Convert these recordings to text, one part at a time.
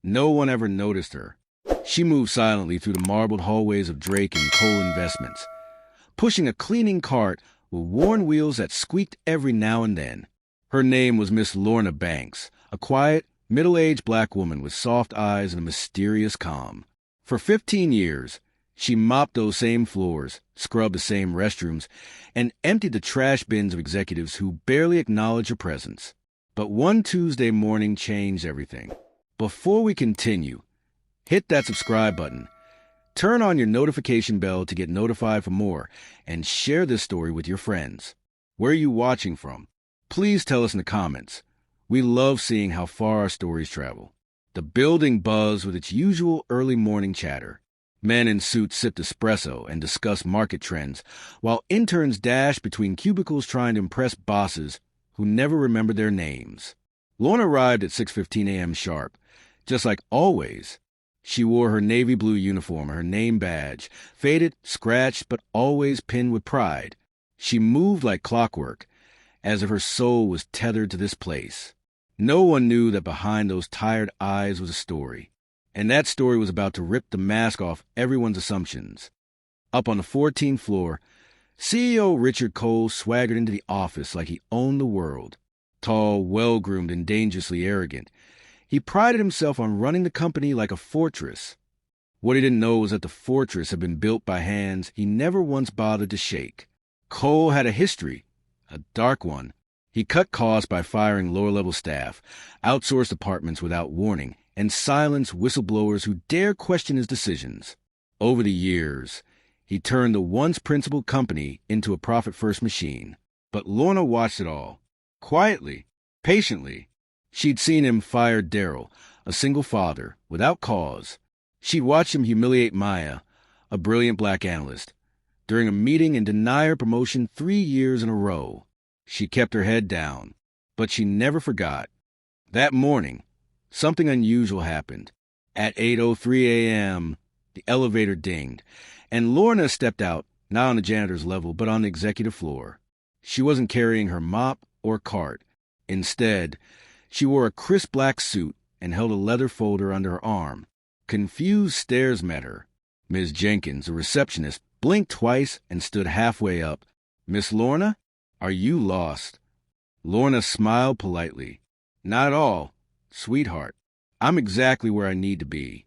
No one ever noticed her. She moved silently through the marbled hallways of Drake and Cole Investments, pushing a cleaning cart with worn wheels that squeaked every now and then. Her name was Miss Lorna Banks, a quiet, middle-aged black woman with soft eyes and a mysterious calm. For 15 years, she mopped those same floors, scrubbed the same restrooms, and emptied the trash bins of executives who barely acknowledged her presence. But one Tuesday morning changed everything. Before we continue, hit that subscribe button, turn on your notification bell to get notified for more, and share this story with your friends. Where are you watching from? Please tell us in the comments. We love seeing how far our stories travel. The building buzzed with its usual early morning chatter. Men in suits sipped espresso and discussed market trends, while interns dashed between cubicles trying to impress bosses who never remembered their names. Lorna arrived at 6:15 a.m. sharp. Just like always, she wore her navy blue uniform, her name badge, faded, scratched, but always pinned with pride. She moved like clockwork, as if her soul was tethered to this place. No one knew that behind those tired eyes was a story, and that story was about to rip the mask off everyone's assumptions. Up on the 14th floor, CEO Richard Cole swaggered into the office like he owned the world. Tall, well-groomed, and dangerously arrogant, he prided himself on running the company like a fortress. What he didn't know was that the fortress had been built by hands he never once bothered to shake. Cole had a history, a dark one. He cut costs by firing lower-level staff, outsourced departments without warning, and silenced whistleblowers who dare question his decisions. Over the years, he turned the once-principled company into a profit-first machine. But Lorna watched it all. Quietly, patiently. She'd seen him fire Daryl, a single father, without cause. She'd watched him humiliate Maya, a brilliant black analyst, during a meeting and deny her promotion 3 years in a row. She kept her head down, but she never forgot. That morning, something unusual happened. At 8:03 a.m., the elevator dinged, and Lorna stepped out, not on the janitor's level, but on the executive floor. She wasn't carrying her mop or cart. Instead, she wore a crisp black suit and held a leather folder under her arm. Confused stares met her. Ms. Jenkins, a receptionist, blinked twice and stood halfway up. "Miss Lorna, are you lost?" Lorna smiled politely. "Not at all, sweetheart. I'm exactly where I need to be."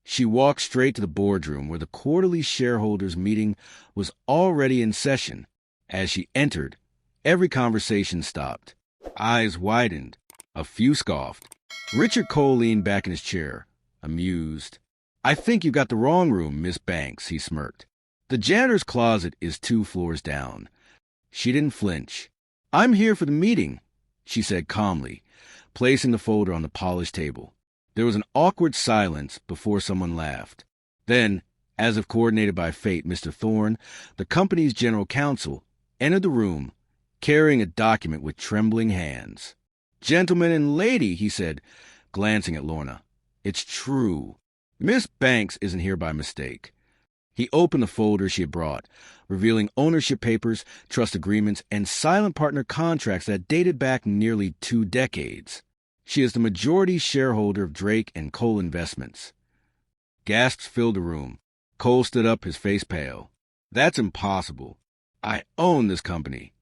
She walked straight to the boardroom where the quarterly shareholders meeting was already in session. As she entered, every conversation stopped. Eyes widened. A few scoffed. Richard Cole leaned back in his chair, amused. "I think you got the wrong room, Miss Banks," he smirked. "The janitor's closet is 2 floors down." She didn't flinch. "I'm here for the meeting," she said calmly, placing the folder on the polished table. There was an awkward silence before someone laughed. Then, as if coordinated by fate, Mr. Thorne, the company's general counsel, entered the room, carrying a document with trembling hands. "Gentleman and lady," he said, glancing at Lorna. "It's true. Miss Banks isn't here by mistake." He opened the folder she had brought, revealing ownership papers, trust agreements, and silent partner contracts that dated back nearly 2 decades. She is the majority shareholder of Drake and Cole Investments. Gasps filled the room. Cole stood up, his face pale. "That's impossible. I own this company."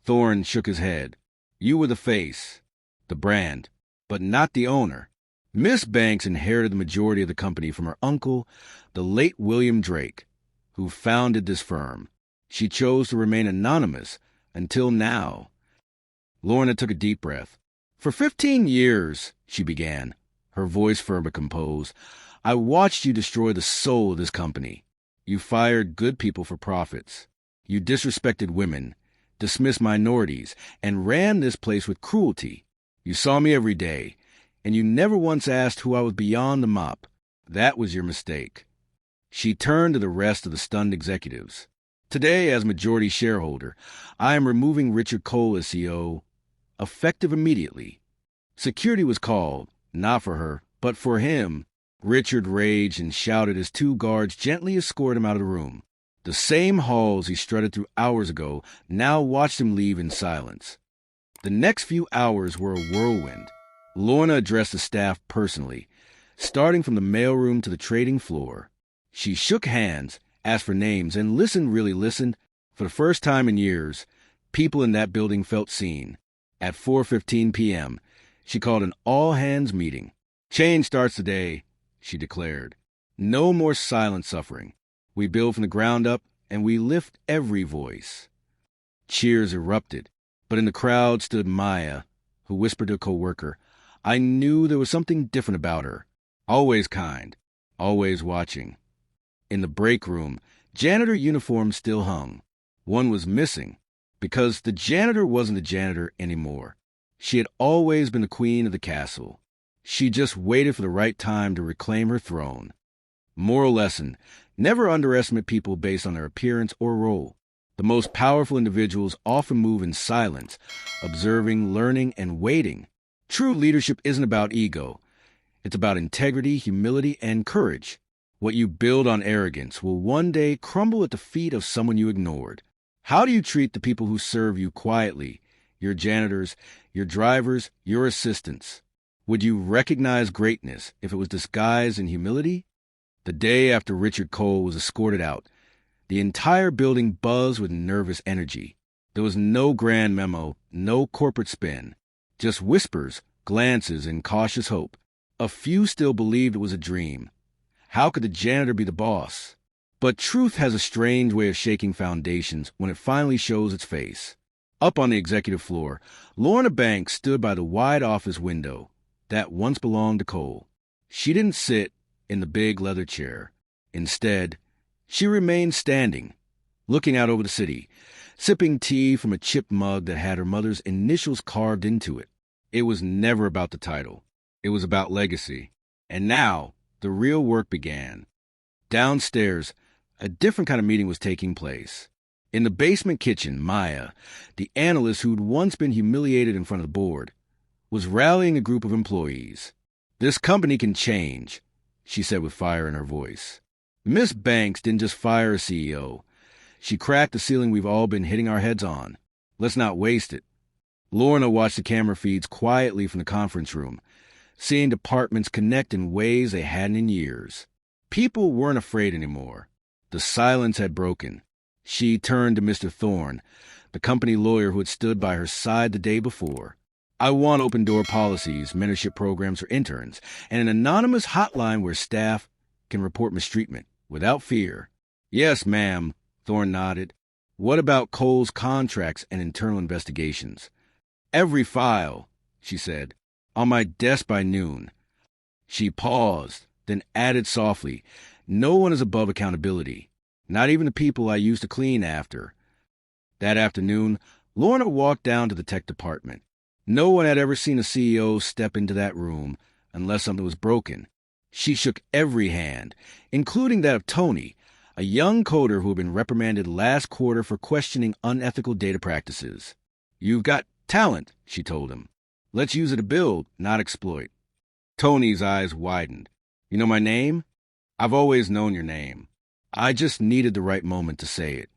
Thorne shook his head. "You were the face, the brand, but not the owner. Miss Banks inherited the majority of the company from her uncle, the late William Drake, who founded this firm. She chose to remain anonymous until now." Lorna took a deep breath. "For 15 years, she began, her voice firm but composed, "I watched you destroy the soul of this company. You fired good people for profits. You disrespected women, dismissed minorities, and ran this place with cruelty. You saw me every day, and you never once asked who I was beyond the mop. That was your mistake." She turned to the rest of the stunned executives. "Today, as majority shareholder, I am removing Richard Cole as CEO, effective immediately." Security was called, not for her, but for him. Richard raged and shouted as 2 guards gently escorted him out of the room. The same halls he strutted through hours ago now watched him leave in silence. The next few hours were a whirlwind. Lorna addressed the staff personally, starting from the mailroom to the trading floor. She shook hands, asked for names, and really listened. For the first time in years, people in that building felt seen. At 4:15 p.m., she called an all-hands meeting. "Change starts today," she declared. "No more silent suffering. We build from the ground up, and we lift every voice." Cheers erupted, but in the crowd stood Maya, who whispered to a coworker, "I knew there was something different about her. Always kind, always watching." In the break room, janitor uniforms still hung. One was missing, because the janitor wasn't a janitor anymore. She had always been the queen of the castle. She just waited for the right time to reclaim her throne. Moral lesson: never underestimate people based on their appearance or role. The most powerful individuals often move in silence, observing, learning, and waiting. True leadership isn't about ego. It's about integrity, humility, and courage. What you build on arrogance will one day crumble at the feet of someone you ignored. How do you treat the people who serve you quietly? Your janitors, your drivers, your assistants. Would you recognize greatness if it was disguised in humility? The day after Richard Cole was escorted out, the entire building buzzed with nervous energy. There was no grand memo, no corporate spin, just whispers, glances, and cautious hope. A few still believed it was a dream. How could the janitor be the boss? But truth has a strange way of shaking foundations when it finally shows its face. Up on the executive floor, Lorna Banks stood by the wide office window that once belonged to Cole. She didn't sit in the big leather chair. Instead, she remained standing, looking out over the city, sipping tea from a chipped mug that had her mother's initials carved into it. It was never about the title. It was about legacy. And now, the real work began. Downstairs, a different kind of meeting was taking place. In the basement kitchen, Maya, the analyst who'd once been humiliated in front of the board, was rallying a group of employees. "This company can change," she said with fire in her voice. Miss Banks didn't just fire a CEO. She cracked the ceiling we've all been hitting our heads on. Let's not waste it. Lorna watched the camera feeds quietly from the conference room, seeing departments connect in ways they hadn't in years. People weren't afraid anymore. The silence had broken. She turned to Mr. Thorne, the company lawyer who had stood by her side the day before. "I want open-door policies, mentorship programs for interns, and an anonymous hotline where staff can report mistreatment without fear." "Yes, ma'am," Thorne nodded. "What about Cole's contracts and internal investigations?" "Every file," she said, "on my desk by noon." She paused, then added softly, "No one is above accountability, not even the people I used to clean after." That afternoon, Lorna walked down to the tech department. No one had ever seen a CEO step into that room unless something was broken. She shook every hand, including that of Tony, a young coder who had been reprimanded last quarter for questioning unethical data practices. "You've got talent," she told him. "Let's use it to build, not exploit." Tony's eyes widened. "You know my name? I've always known your name. I just needed the right moment to say it."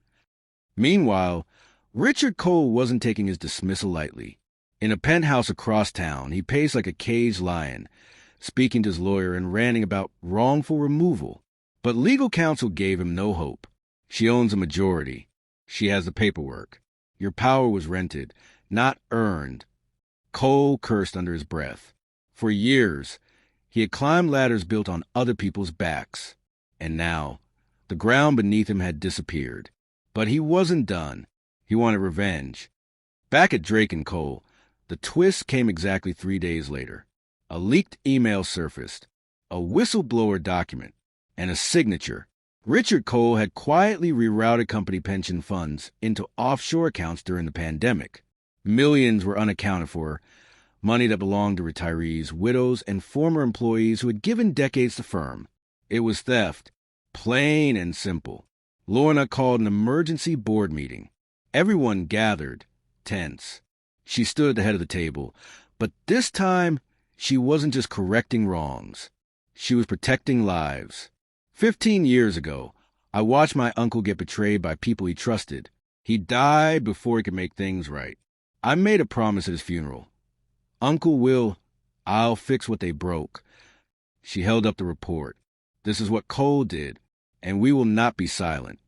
Meanwhile, Richard Cole wasn't taking his dismissal lightly. In a penthouse across town, he paced like a caged lion, speaking to his lawyer and ranting about wrongful removal. But legal counsel gave him no hope. "She owns a majority. She has the paperwork. Your power was rented, not earned." Cole cursed under his breath. For years, he had climbed ladders built on other people's backs. And now, the ground beneath him had disappeared. But he wasn't done. He wanted revenge. Back at Drake and Cole, the twist came exactly 3 days later. A leaked email surfaced, a whistleblower document, and a signature. Richard Cole had quietly rerouted company pension funds into offshore accounts during the pandemic. Millions were unaccounted for, money that belonged to retirees, widows, and former employees who had given decades to the firm. It was theft, plain and simple. Lorna called an emergency board meeting. Everyone gathered, tense. She stood at the head of the table, but this time she wasn't just correcting wrongs. She was protecting lives. 15 years ago, I watched my uncle get betrayed by people he trusted. He died before he could make things right. I made a promise at his funeral. "Uncle I'll fix what they broke." She held up the report. This is what Cole did, and we will not be silent.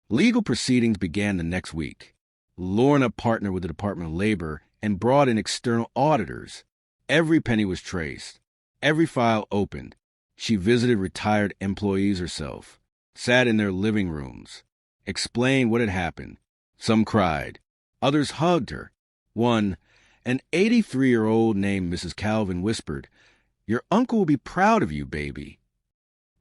Legal proceedings began the next week. Lorna partnered with the Department of Labor and brought in external auditors. Every penny was traced. Every file opened. She visited retired employees herself, sat in their living rooms, explained what had happened. Some cried. Others hugged her. One, an 83-year-old named Mrs. Calvin, whispered, "Your uncle will be proud of you, baby."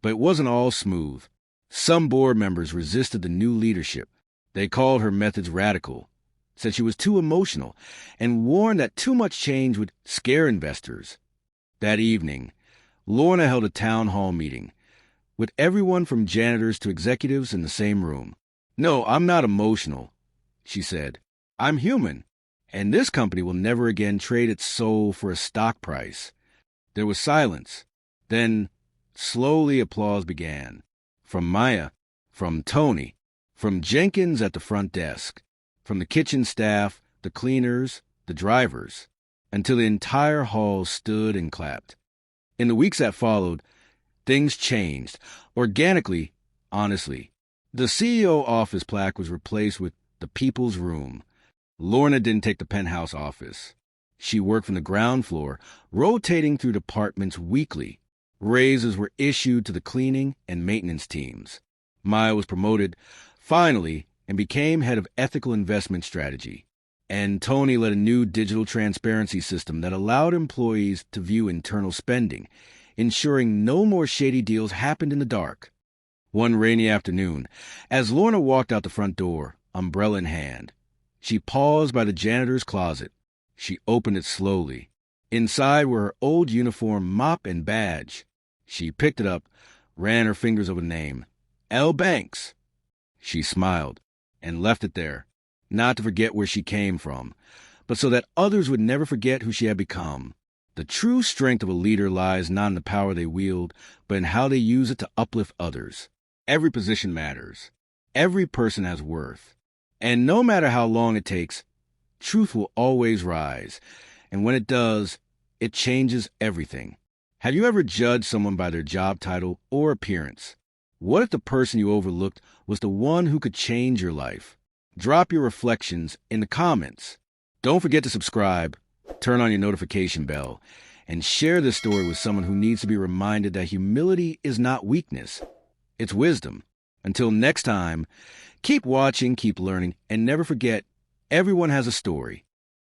But it wasn't all smooth. Some board members resisted the new leadership. They called her methods radical, said she was too emotional, and warned that too much change would scare investors. That evening, Lorna held a town hall meeting, with everyone from janitors to executives in the same room. "No, I'm not emotional," she said. "I'm human, and this company will never again trade its soul for a stock price." There was silence. Then, slowly, applause began. From Maya, from Tony, from Jenkins at the front desk, from the kitchen staff, the cleaners, the drivers, until the entire hall stood and clapped. In the weeks that followed, things changed, organically, honestly. The CEO office plaque was replaced with the people's room. Lorna didn't take the penthouse office. She worked from the ground floor, rotating through departments weekly. Raises were issued to the cleaning and maintenance teams. Maya was promoted, finally, and became head of ethical investment strategy. And Tony led a new digital transparency system that allowed employees to view internal spending, ensuring no more shady deals happened in the dark. One rainy afternoon, as Lorna walked out the front door, umbrella in hand, she paused by the janitor's closet. She opened it slowly. Inside were her old uniform, mop, and badge. She picked it up, ran her fingers over the name. L. Banks. She smiled and left it there, not to forget where she came from, but so that others would never forget who she had become. The true strength of a leader lies not in the power they wield, but in how they use it to uplift others. Every position matters. Every person has worth. And no matter how long it takes, truth will always rise. And when it does, it changes everything. Have you ever judged someone by their job title or appearance? What if the person you overlooked was the one who could change your life? Drop your reflections in the comments. Don't forget to subscribe, turn on your notification bell, and share this story with someone who needs to be reminded that humility is not weakness. It's wisdom. Until next time, keep watching, keep learning, and never forget, everyone has a story.